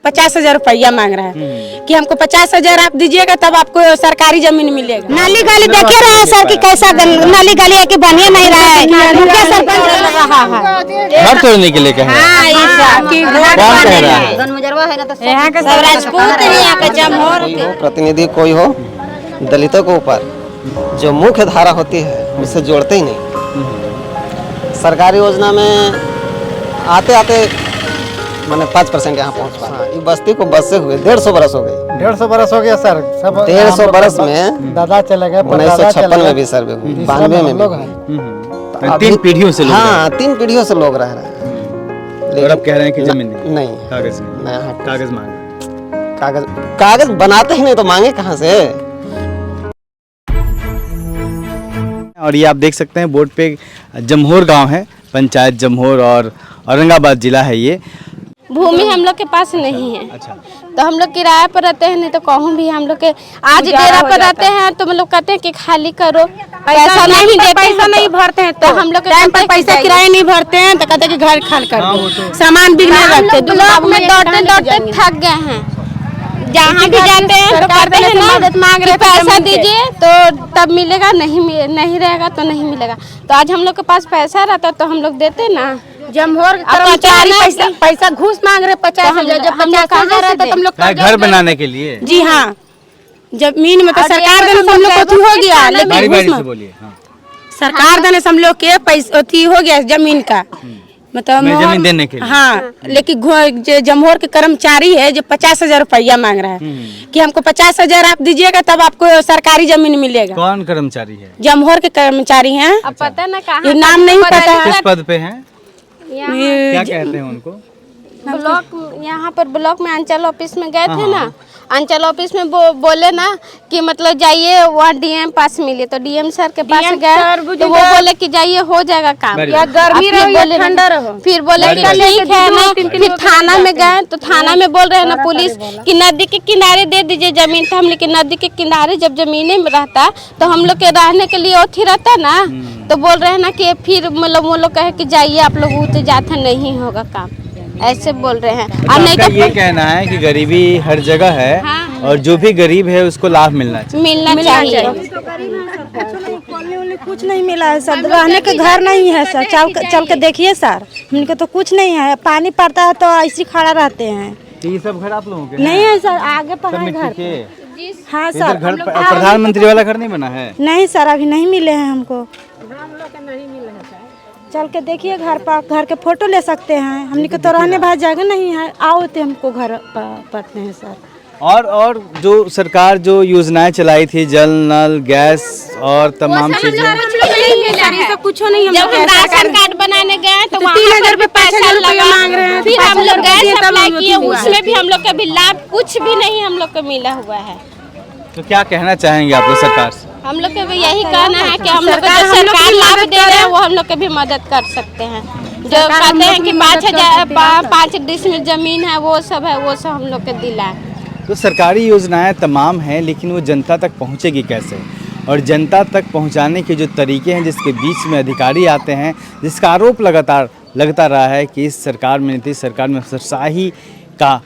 50,000 रुपया मांग रहा है कि हमको 50,000 आप दीजिएगा तब आपको सरकारी जमीन मिलेगा। नाली गली देखे रहे हैं सर कि कैसा नाली गली है कि बनिए नहीं रहा है, मुखिया सरपंच रहा है घर तोड़ने के लिए कहा कौन कह रहा है? यहाँ के सब राजपूत है, यहाँ के जमहोर के प्रतिनिधि कोई हो दलितों के ऊपर जो मुख्य धारा होती है उससे जोड़ते ही नहीं। सरकारी योजना में आते आते मैंने 5% यहाँ पहुँच पाया। ये बस्ती को बस से हुए 150 बरस हो गई। 150 बरस हो गया सर। 150 बरस में दादा चले गए, 1956 में भी सर्वे हुई, 92 में भी। 3 पीढ़ियों से लोग हाँ 3 पीढ़ियों से लोग रह रहे हैं। और अब कह रहे हैं कि जमीन नहीं, कागज कागज मांगे। कागज बनाते ही नहीं तो मांगे कहाँ से। और ये आप देख सकते हैं बोर्ड पे जमहोर गांव है, पंचायत जमहोर और औरंगाबाद जिला है ये। भूमि हम लोग के पास नहीं है। अच्छा। तो हम लोग किराए पर रहते हैं, नहीं तो कहूँ भी हम लोग के आज डेरा पर रहते हैं तो हम लोग कहते हैं कि खाली करो, पैसा नहीं देते, पैसा नहीं भरते हैं तो हम लोग टाइम पर पैसा किराया नहीं भरते हैं तो कहते हैं कि घर खाली कर दो, सामान बिकने लगते हैं। ब्लॉक में दौड़ते दौड़ते थक गए हैं, जहाँ भी जाते हैं तो कहते हैं ना मदद मांग रहे पैसा दीजिए तो तब मिलेगा, नहीं रहेगा तो नहीं मिलेगा। तो आज हम लोग के पास पैसा रहता तो हम लोग देते ना। जमहोर कर्मचारी पैसा घूस मांग रहे 50,000, जब 50,000 है तो हम लोग घर बनाने के लिए। जी हाँ, जमीन में तो सरकार देने से हम लोग को हो गया, लेकिन बोलिए। हाँ। सरकार देने से हम लोग के पैसा हो गया जमीन का, मतलब जमीन देने के लिए। हाँ, लेकिन जमहोर के कर्मचारी है जो 50,000 रुपया मांग रहा है कि हमको 50,000 आप दीजिएगा तब आपको सरकारी जमीन मिलेगा। कौन कर्मचारी है? जमहोर के कर्मचारी हैं। अब पता ना कहाँ, ये नाम नहीं पता है। किस पद पे हैं? क्या कहते हैं उनको? ब्लॉक, यहाँ पर ब्लॉक में अंचल ऑफिस में गए थे ना, अंचल ऑफिस में बोले ना कि मतलब जाइए वहाँ डीएम पास मिले, तो डीएम सर के पास गए तो वो बोले कि जाइए हो जाएगा काम, या गर्मी रहो या ठंडा रहो। फिर बोले कि ठीक है ना, फिर थाना में गए तो थाना में बोल रहे हैं ना पुलिस कि नदी के किनारे दे दीजिए जमीन। तो हम लोग नदी के किनारे जब जमीने में रहता तो हम लोग के रहने के लिए ओथी रहता ना, तो बोल रहे हैं ना कि फिर मतलब वो लोग कहे कि जाइए आप लोग उठे जाते नहीं होगा काम, ऐसे बोल रहे हैं। और नहीं तो ये कहना है कि गरीबी हर जगह है। हाँ। और जो भी गरीब है उसको लाभ मिलना चाहिए। कुछ नहीं मिला है सर, रहने के घर नहीं है सर, चल के देखिए सर, हमको तो कुछ नहीं है। पानी पड़ता है तो ऐसे खड़ा रहते हैं। ये सब घर आप लोगों के नहीं है सर, आगे पर है घर। हाँ सर, घर प्रधानमंत्री वाला घर नहीं बना है? नहीं सर, अभी नहीं मिले हैं हमको। चल के देखिए घर पर, घर के फोटो ले सकते हैं। हमने को तो रहने भाई जगह नहीं है, आओ तो हमको घर पड़ते हैं सर। और जो सरकार जो योजनाएं चलाई थी, जल नल गैस और तमाम चीजें, कुछ नहीं। जब हम राशन कार्ड बनाने गए तो 3,000 रुपये 5,000 रुपया मांग रहे हैं। फिर हम लोग गैस अप्लाई किए, उसमें भी हम लोग का भी लाभ कुछ भी नहीं हम लोग को मिला हुआ है। तो क्या कहना चाहेंगे आप लोग सरकार से? हम लोग को भी यही कहना है कि हम लोग को जो सरकार लाभ दे रहे हैं वो हम लोग को भी मदद कर सकते हैं। जो कहते हैं कि 5 डिसमिल जमीन है वो सब हम लोग को दिला है। तो सरकारी योजनाएं तमाम हैं, लेकिन वो जनता तक पहुंचेगी कैसे? और जनता तक पहुंचाने के जो तरीके हैं, जिसके बीच में अधिकारी आते हैं, जिसका आरोप लगातार लगता रहा है कि इस सरकार में, नीतीश सरकार में अफसरशाही का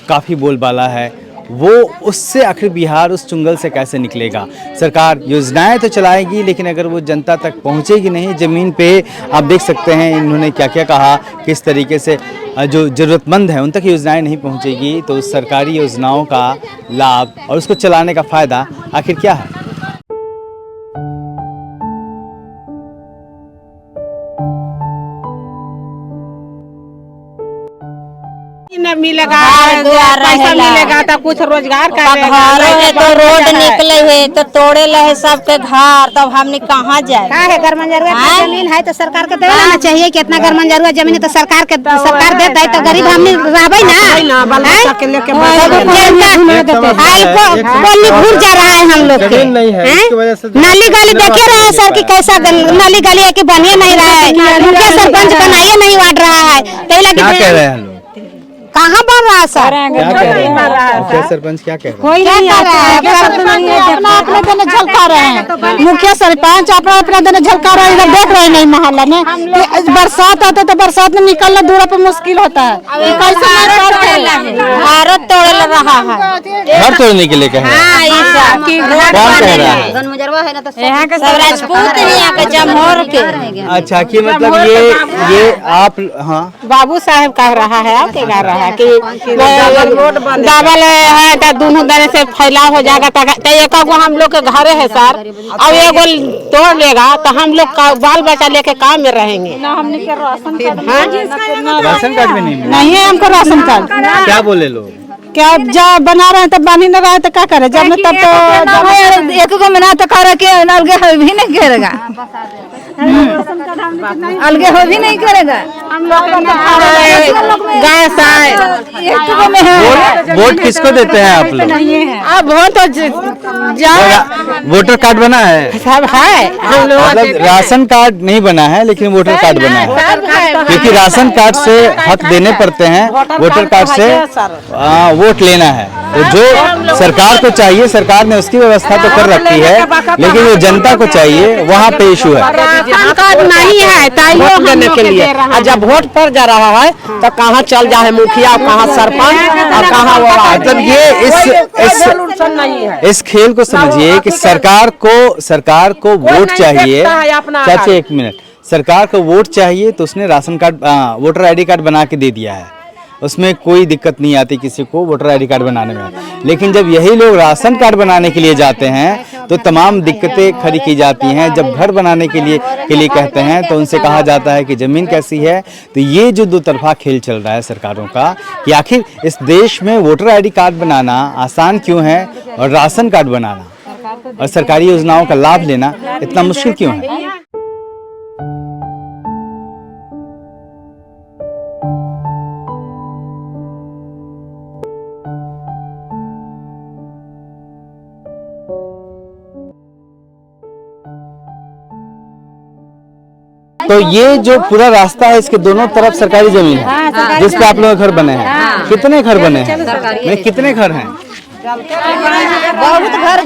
काफ़ी बोलबाला है, वो उससे आखिर बिहार उस चुंगल से कैसे निकलेगा? सरकार योजनाएं तो चलाएगी, लेकिन अगर वो जनता तक पहुंचेगी नहीं, ज़मीन पे आप देख सकते हैं इन्होंने क्या क्या कहा, किस तरीके से जो ज़रूरतमंद है उन तक योजनाएं नहीं पहुंचेगी तो उस सरकारी योजनाओं का लाभ और उसको चलाने का फ़ायदा आखिर क्या है? मिलेगा, पैसा मिलेगा तो कुछ रोजगार करेगा। तो रोड निकले हुए तो तोड़े लहे सबके घर, तब हमने कहाँ जाए? है घर मंजरुआ जमीन है तो सरकार के देना चाहिए कि इतना घर मंजरुआ जमीन है तो सरकार देता है तो गरीब हमने रहबे ना, भूल जा रहा है हम लोग के। नाली गली देखे रहे हैं सर कि कैसा नाली गली है कि बनिए नहीं रहा है, मुखिया सरपंच बनाइए नहीं वाट रहा है। क्या कह रहे हैं लोग? कहाँ बन रहा है सर? क्या कह रहे हैं? क्या सरपंच क्या कह रहे हैं? कोई नहीं कर रहा है, अपना अपने देने झलका रहे हैं। मुखिया सरपंच अपना अपना देने झलका रहे हैं। इधर देख रहे नहीं मोहल्ला में बरसात आते तो बरसात में निकलना दूर पे मुश्किल होता है। भारत तोड़ रहा है, घर तोड़ने के लिए कह रहे हैं? कौन कह रहा है? यहाँ के सब राजपूत हैं, यहाँ के जमहोर के। अच्छा, कि मतलब ये आप, हाँ, बाबू साहब कह रहा है कि कह रहा है कि डबल है तो दोनों तरह से फैलाव हो जाएगा। तो एक हम लोग के घरे है सर, अब एगो तोड़ लेगा तो हम लोग का बाल बच्चा लेके काम में रहेंगे। राशन कार्ड भी नहीं मिला? नहीं है हमको राशन कार्ड। क्या बोले लोग? क्या जब बना रहे हैं तब बन ही नहीं रहा है तो क्या करे? जब में तब तो एक को मिला तो करे के अलगे हो भी नहीं करेगा, अलगे हो भी नहीं करेगा। वोट किसको देते हैं आप लोग? अब वोट वोटर कार्ड बना है? सब है हम लोग, मतलब राशन कार्ड नहीं बना है लेकिन वोटर कार्ड बना है, क्योंकि राशन कार्ड से हक देने पड़ते हैं, वोटर कार्ड से वोट लेना है। तो जो सरकार को चाहिए, सरकार ने उसकी व्यवस्था तो कर रखी है, लेकिन जो जनता को चाहिए वहाँ पे इशू है। राशन कार्ड नहीं है वोट देने के लिए, और जब वोट पड़ जा रहा है तो कहाँ चल जाए मुखिया, कहाँ सरपंच और कहाँ वो। मतलब ये इस खेल को समझिए कि सरकार को वोट चाहिए। चाचा एक मिनट, सरकार को वोट चाहिए तो उसने ration card, voter ID card बना के दे दिया है, उसमें कोई दिक्कत नहीं आती किसी को वोटर आईडी कार्ड बनाने में। लेकिन जब यही लोग राशन कार्ड बनाने के लिए जाते हैं तो तमाम दिक्कतें खड़ी की जाती हैं। जब घर बनाने के लिए कहते हैं तो उनसे कहा जाता है कि ज़मीन कैसी है। तो ये जो दो तरफा खेल चल रहा है सरकारों का कि आखिर इस देश में वोटर आईडी कार्ड बनाना आसान क्यों है और राशन कार्ड बनाना और सरकारी योजनाओं का लाभ लेना इतना मुश्किल क्यों है? तो ये जो पूरा रास्ता है इसके दोनों तरफ सरकारी जमीन है जिस पे आप लोग घर बने हैं। कितने घर बने हैं? कितने घर हैं? बहुत घर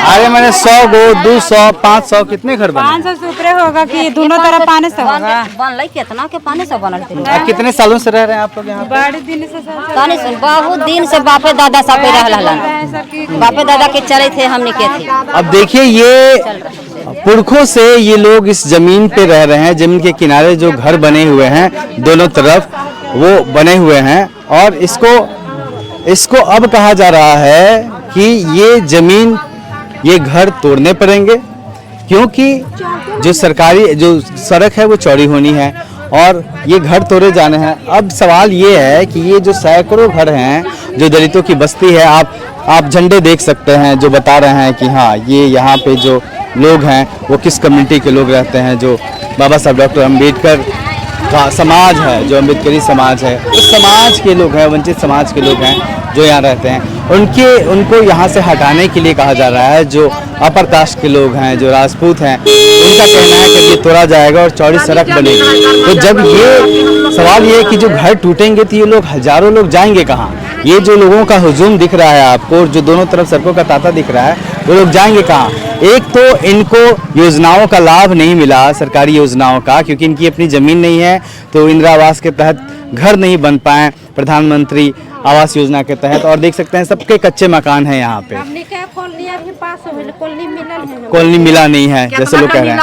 अरे मैंने 100 गो, 200, 500 कितने घर बने? 500 से ऊपर होगा कि दोनों तरफ पानी से होगा। बनल कितना के पानी से बनल कितने सालों से रह रहे हैं आप लोग यहाँ? बड़े दिन से पानी से बहुत दिन से बापे दादा सब रहला, बापे दादा के चले थे हमने के थे। अब देखिए ये पुरखों से ये लोग इस जमीन पे रह रहे हैं। जमीन के किनारे जो घर बने हुए हैं दोनों तरफ वो बने हुए हैं और इसको अब कहा जा रहा है कि ये जमीन, ये घर तोड़ने पड़ेंगे क्योंकि जो सरकारी जो सड़क है वो चौड़ी होनी है और ये घर तोड़े जाने हैं। अब सवाल ये है कि ये जो सैकड़ों घर हैं, जो दलितों की बस्ती है, आप झंडे देख सकते हैं जो बता रहे हैं कि हाँ ये यहाँ पे जो लोग हैं वो किस कम्युनिटी के लोग रहते हैं। जो बाबा साहब डॉक्टर अम्बेडकर का समाज है, जो अम्बेडकरी समाज है, उस समाज के लोग हैं, वंचित समाज के लोग हैं जो यहाँ रहते हैं। उनको यहाँ से हटाने के लिए कहा जा रहा है। जो अपर कास्ट के लोग हैं, जो राजपूत हैं, उनका कहना है कि ये तोड़ा जाएगा और चौड़ी सड़क बनेगी। तो जब ये सवाल ये है कि जो घर टूटेंगे तो ये लोग, हजारों लोग जाएंगे कहाँ? ये जो लोगों का हुजूम दिख रहा है आपको, जो दोनों तरफ सड़कों का तांता दिख रहा है, वो लोग जाएंगे कहाँ? एक तो इनको योजनाओं का लाभ नहीं मिला, सरकारी योजनाओं का, क्योंकि इनकी अपनी ज़मीन नहीं है तो इंदिरा आवास के तहत घर नहीं बन पाए, प्रधानमंत्री आवास योजना के तहत। और देख सकते हैं सबके कच्चे मकान हैं यहाँ पे, कॉलोनी मिला नहीं है जैसे लोग कह रहे हैं।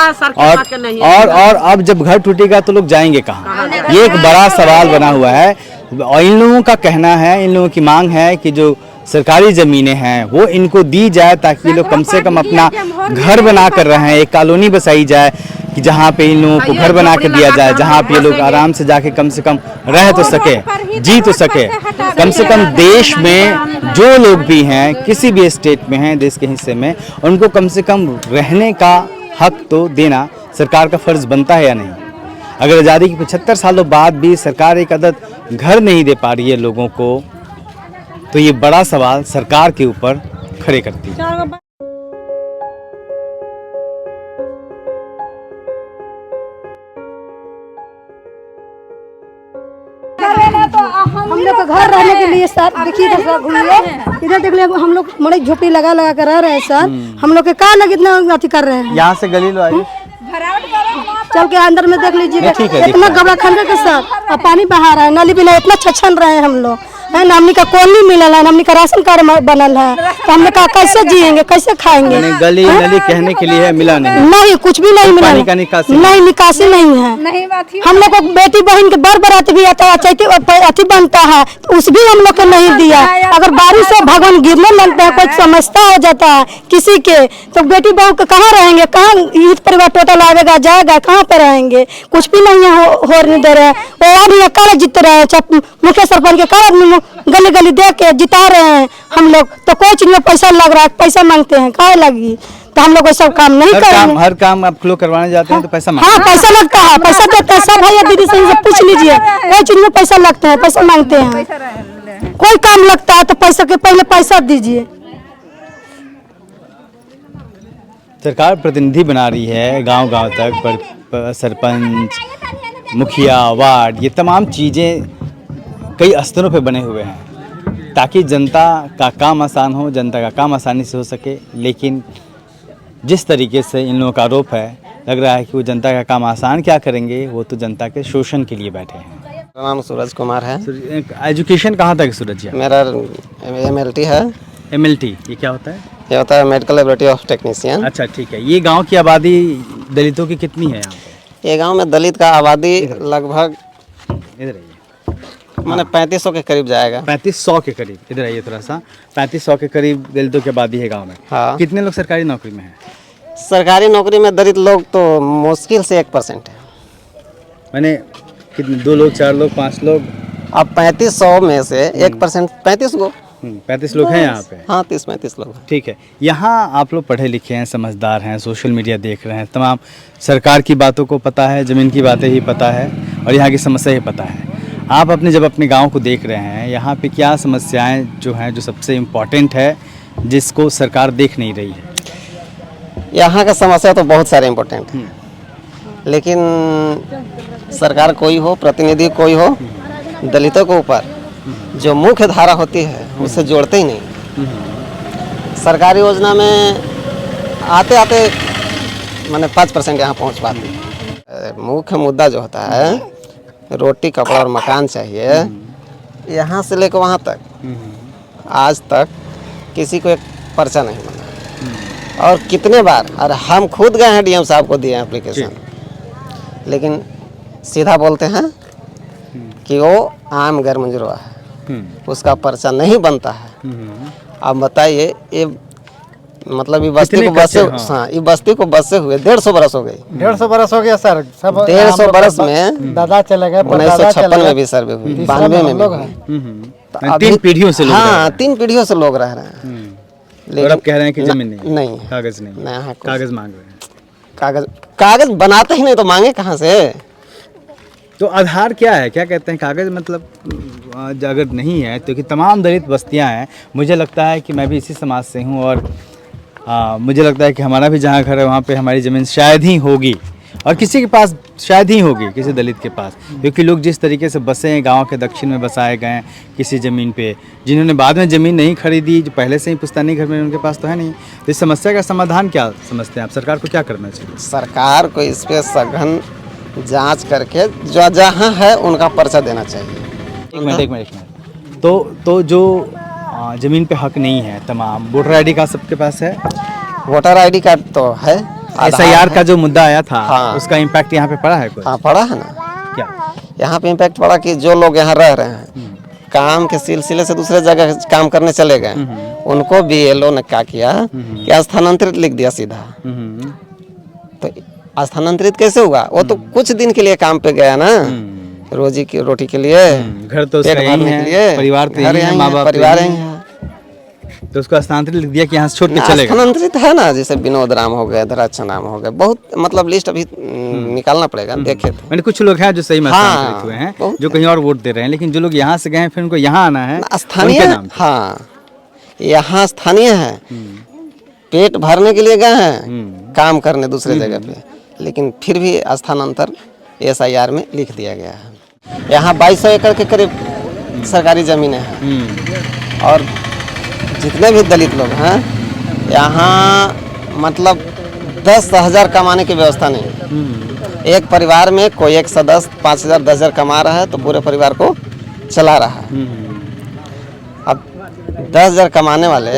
और अब जब घर टूटेगा तो लोग जाएंगे कहाँ? ये एक बड़ा सवाल बना हुआ है। और इन लोगों का कहना है, इन लोगों की मांग है कि जो सरकारी ज़मीनें हैं वो इनको दी जाए ताकि ये लोग कम से कम अपना घर बना कर रहें। एक कॉलोनी बसाई जाए कि जहाँ पे इन लोगों को घर बना के दिया जाए, जहाँ पे ये लोग आराम से जाके कम से कम रह तो सके, जी तो सके। कम से कम देश में जो लोग भी हैं, किसी भी स्टेट में हैं, देश के हिस्से में, उनको कम से कम रहने का हक तो देना सरकार का फर्ज बनता है या नहीं? अगर आज़ादी के 75 सालों बाद भी सरकार एक अदद घर नहीं दे पा रही है लोगों को, तो ये बड़ा सवाल सरकार के ऊपर खड़े करती है। हम हम लोग का घर रहने के लिए सर देखिए इधर सर घूमिए, इधर देख लिया हम लोग बड़े झोपड़ी लगा लगा कर रह रहे हैं सर। हम लोग के कहा लग इतना अति कर रहे हैं। यहाँ से गली लो आइए, चल के अंदर में देख लीजिएगा ठीक है, इतना गबड़ा खंडर के साथ और पानी बहा रहा है, नली बिना इतना छछन रहे हैं हम लोग है ना। हमने का कॉलोनी मिलल है, हमने का राशन कार्ड बनल है, तो हमने कहा कैसे जिएंगे कैसे खाएंगे। गली नली कहने के लिए मिला नहीं, नहीं कुछ भी नहीं मिला, पानी का निकासी नहीं निकासी नहीं है। हम लोग को बेटी बहन के बर बरात भी आता है, अति बनता है तो उस भी हम लोग को नहीं दिया। अगर बारिश से भगवान गिरने लगता है, कोई समस्या हो जाता है किसी के, तो बेटी बहू के कहाँ रहेंगे, कहाँ ईद परिवार टोटल आवेगा जाएगा, कहाँ पे रहेंगे। कुछ भी नहीं हो नहीं दे रहे। वो आदमी कागज जीत रहे हैं, मुखिया सरपंच के कागज गली गली दे के जिता रहे हैं हम लोग, तो कोई चीज में पैसा लग रहा है, पैसा मांगते हैं काहे लगी, तो हम लोग वो सब काम नहीं करेंगे। हर काम आप लोग करवाने जाते हैं तो पैसा हाँ पैसा लगता है, पैसा देता है सब भैया दीदी से पूछ लीजिए, कोई चीज में पैसा लगता है, पैसा मांगते हैं। कोई काम लगता है तो पैसा के पहले पैसा दीजिए। सरकार प्रतिनिधि बना रही है गांव-गांव तक, पर सरपंच, मुखिया, वार्ड, ये तमाम चीज़ें कई स्तरों पे बने हुए हैं ताकि जनता का काम आसान हो, जनता का काम आसानी से हो सके। लेकिन जिस तरीके से इन लोगों का आरोप है, लग रहा है कि वो जनता का काम आसान क्या करेंगे, वो तो जनता के शोषण के लिए बैठे हैं। मेरा नाम सूरज कुमार है। एजुकेशन कहाँ तक है सूरज जी? मेरा MLT है। MLT ये क्या होता है? ये होता है मेडिकल लेबोरेटरी ऑफ टेक्नीशियन। अच्छा ठीक है। ये गांव की आबादी दलितों की कितनी है यहाँ पे? ये गांव में दलित का आबादी लगभग इधर आइए, माने 3500 के करीब जाएगा। 3500 के करीब। इधर आइए थोड़ा सा। 3500 के करीब दलितों की आबादी है गांव में। हाँ। कितने लोग सरकारी नौकरी में हैं? सरकारी नौकरी में दलित लोग तो मुश्किल से 1% है। मैंने कितने, 2 लोग, 4 लोग, 5 लोग? अब 3500 में से 1% 35 गो। 35 लोग हैं यहाँ पे। हाँ 30-35 लोग हैं। ठीक है। यहाँ आप लोग पढ़े लिखे हैं, समझदार हैं, सोशल मीडिया देख रहे हैं, तमाम सरकार की बातों को पता है, ज़मीन की बातें ही पता है और यहाँ की समस्या ही पता है। आप जब अपने गांव को देख रहे हैं, यहाँ पे क्या समस्याएं जो हैं जो सबसे इम्पोर्टेंट है जिसको सरकार देख नहीं रही है? यहाँ का समस्या तो बहुत सारे इम्पोर्टेंट है, लेकिन सरकार कोई हो, प्रतिनिधि कोई हो, दलितों के ऊपर जो मुख्य धारा होती है उससे जोड़ते ही नहीं। सरकारी योजना में आते आते मैंने 5% यहाँ पहुँच पाती है। मुख्य मुद्दा जो होता है रोटी कपड़ा और मकान चाहिए, यहाँ से लेकर वहाँ तक आज तक किसी को एक पर्चा नहीं बना। और कितने बार, और हम खुद गए हैं DM साहब को दिए एप्लीकेशन, लेकिन सीधा बोलते हैं कि वो आम गैर मंजूर है, उसका पर्चा नहीं बनता है। अब बताइए ये मतलब ये बस्ती को बसे, हाँ ये बस्ती को बसे हुए 150 बरस हो गई। 150 बरस हो गया सर। सब 150 बरस में दादा चले गए, 1956 में भी सर्वे हुई, 92 में भी। 3 पीढ़ियों से लोग हाँ 3 पीढ़ियों से लोग रह रहे हैं। और अब कह रहे हैं कि जमीन नहीं, नहीं कागज नहीं, कागज मांग रहे हैं। कागज बनाते ही नहीं तो मांगे कहाँ से? तो आधार क्या है, क्या कहते हैं? कागज मतलब अगर नहीं है तो कि तमाम दलित बस्तियां हैं। मुझे लगता है कि मैं भी इसी समाज से हूं और मुझे लगता है कि हमारा भी जहां घर है वहां पे हमारी ज़मीन शायद ही होगी और किसी के पास शायद ही होगी, किसी दलित के पास, क्योंकि लोग जिस तरीके से बसे हैं, गांव के दक्षिण में बसाए गए हैं किसी ज़मीन पे, जिन्होंने बाद में ज़मीन नहीं खरीदी, जो पहले से ही पुश्तैनी घर में उनके पास तो है नहीं। तो इस समस्या का समाधान क्या समझते हैं आप? सरकार को क्या करना चाहिए? सरकार को इस पर सघन जांच करके जो जहाँ है उनका पर्चा देना चाहिए। एक मिनट। तो जो ज़मीन पे हक नहीं है, तमाम वोटर ID का सबके पास है? वोटर ID कार्ड तो है। SIR का जो मुद्दा आया था, हाँ। उसका इम्पैक्ट यहाँ पे पड़ा है कुछ? हाँ पड़ा है ना। क्या यहाँ पे इम्पैक्ट पड़ा कि जो लोग यहाँ रह रहे हैं, काम के सिलसिले से दूसरे जगह काम करने चले गए, उनको BLO ने क्या किया कि स्थानांतरित लिख दिया सीधा। तो स्थानांतरित कैसे हुआ? वो तो कुछ दिन के लिए काम पे गया ना, रोजी की रोटी के लिए, घर तो उसका यही है, परिवार तो यही है, माँ बाप परिवार यही है, तो उसको स्थानांतरित लिख दिया कि यहाँ से छोड़ के चले गए। स्थानांतरित है ना, जैसे विनोद राम हो गए, धराचन राम हो गए, बहुत मतलब लिस्ट अभी निकालना पड़ेगा, देखे तो। मैंने कुछ लोग हैं जो सही में स्थानांतरित हुए हैं, जो कहीं और वोट दे रहे हैं, लेकिन जो लोग यहाँ से गए हैं फिर उनको यहाँ आना है, स्थानीय, हाँ यहाँ स्थानीय है, पेट भरने के लिए गए हैं, काम करने दूसरे जगह पे, लेकिन फिर भी स्थानांतर SIR में लिख दिया गया है। यहाँ 2200 एकड़ के करीब सरकारी ज़मीनें हैं। और जितने भी दलित लोग हैं यहाँ मतलब 10,000 कमाने की व्यवस्था नहीं है। एक परिवार में कोई एक सदस्य 5,000 10,000 कमा रहा है तो पूरे परिवार को चला रहा है। अब 10,000 कमाने वाले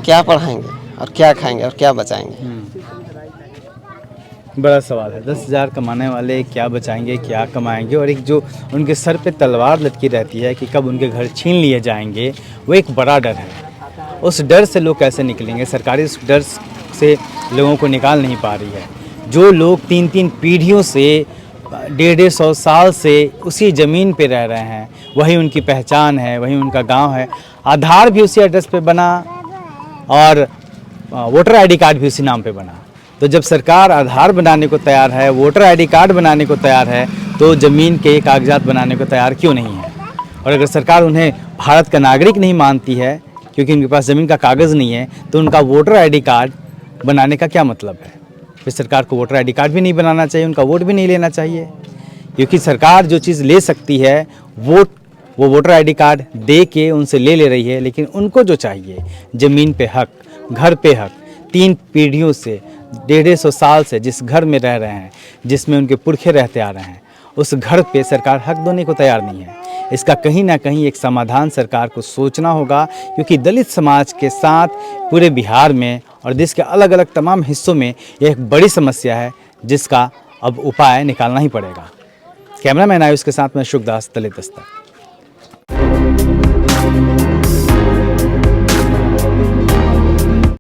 क्या पढ़ाएंगे और क्या खाएंगे और क्या बचाएंगे? बड़ा सवाल है। 10,000 कमाने वाले क्या बचाएंगे, क्या कमाएंगे, और एक जो उनके सर पे तलवार लटकी रहती है कि कब उनके घर छीन लिए जाएंगे, वो एक बड़ा डर है। उस डर से लोग कैसे निकलेंगे? सरकारी उस डर से लोगों को निकाल नहीं पा रही है। जो लोग 3-3 पीढ़ियों से 150 साल से उसी ज़मीन पे रह रहे हैं, वही उनकी पहचान है, वही उनका गांव है। आधार भी उसी एड्रेस पे बना और वोटर आईडी कार्ड भी उसी नाम पे बना। तो जब सरकार आधार बनाने को तैयार है, वोटर आईडी कार्ड बनाने को तैयार है, तो ज़मीन के कागजात बनाने को तैयार क्यों नहीं है? और अगर सरकार उन्हें भारत का नागरिक नहीं मानती है क्योंकि उनके पास ज़मीन का कागज़ नहीं है, तो उनका वोटर आईडी कार्ड बनाने का क्या मतलब है? फिर सरकार को वोटर आईडी कार्ड भी नहीं बनाना चाहिए, उनका वोट भी नहीं लेना चाहिए। क्योंकि सरकार जो चीज़ ले सकती है वो वोटर आईडी कार्ड दे के उनसे ले रही है। लेकिन उनको जो चाहिए ज़मीन पे हक, घर पे हक, 3 पीढ़ियों से 150 साल से जिस घर में रह रहे हैं, जिसमें उनके पुरखे रहते आ रहे हैं, उस घर पे सरकार हक देने को तैयार नहीं है। इसका कहीं ना कहीं एक समाधान सरकार को सोचना होगा, क्योंकि दलित समाज के साथ पूरे बिहार में और देश के अलग अलग तमाम हिस्सों में यह एक बड़ी समस्या है जिसका अब उपाय निकालना ही पड़ेगा। कैमरामैन आयुष के साथ मैं शुभदास, दलित दस्तक।